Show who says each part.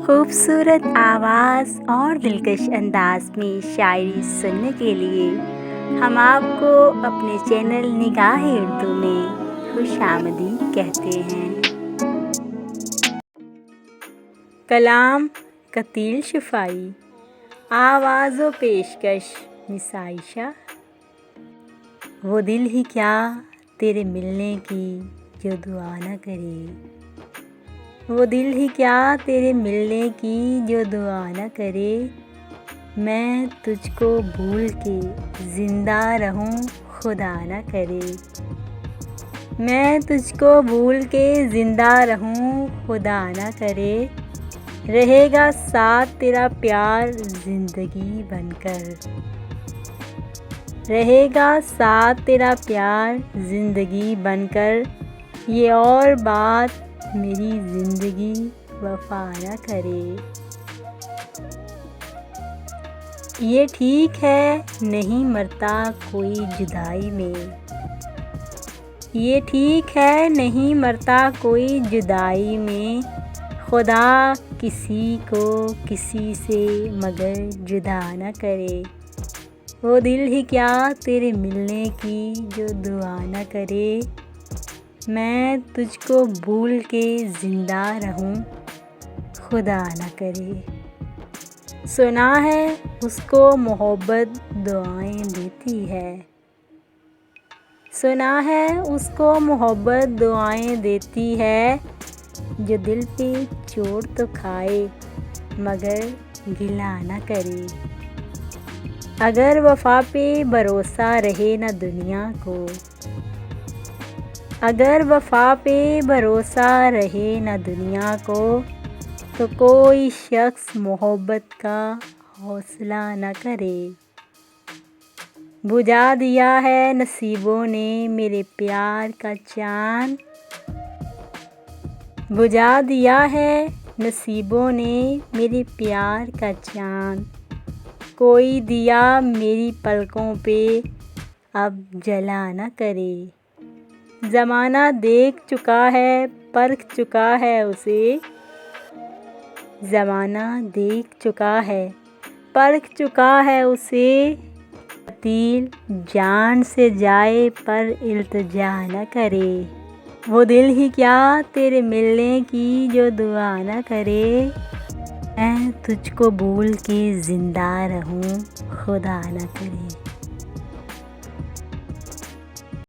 Speaker 1: खूबसूरत आवाज़ और दिलकश अंदाज में शायरी सुनने के लिए हम आपको अपने चैनल निगाह-ए-उर्दू में खुशामदीद कहते हैं। कलाम कतील शफ़ाई, आवाज़ व पेशकश निसाइशा। वो दिल ही क्या तेरे मिलने की जो दुआ न करे, वो दिल ही क्या तेरे मिलने की जो दुआ न करे। मैं तुझको भूल के ज़िंदा रहूं खुदा न करे, मैं तुझको भूल के ज़िंदा रहूं खुदा न करे। रहेगा साथ तेरा प्यार ज़िंदगी बनकर, रहेगा साथ तेरा प्यार ज़िंदगी बनकर। ये और बात मेरी ज़िंदगी वफ़ा न करे। ये ठीक है नहीं मरता कोई जुदाई में, ये ठीक है नहीं मरता कोई जुदाई में। खुदा किसी को किसी से मगर जुदा न करे, वो दिल ही क्या तेरे मिलने की जो दुआ न करे। मैं तुझको भूल के ज़िंदा रहूं खुदा न करे। सुना है उसको मोहब्बत दुआएं देती है, सुना है उसको मोहब्बत दुआएं देती है। जो दिल पे चोट तो खाए मगर गिला न करे। अगर वफ़ा पे भरोसा रहे न दुनिया को, अगर वफ़ा पे भरोसा रहे न दुनिया को, तो कोई शख्स मोहब्बत का हौसला न करे। बुझा दिया है नसीबों ने मेरे प्यार का चाँद, बुझा दिया है नसीबों ने मेरे प्यार का चाँद। कोई दिया मेरी पलकों पे अब जला न करे। ज़माना देख चुका है परख चुका है उसे, ज़माना देख चुका है परख चुका है उसे। कतील जान से जाए पर इल्तिजा न करे, वो दिल ही क्या तेरे मिलने की जो दुआ न करे। मैं तुझको भूल के ज़िंदा रहूं खुदा न करे।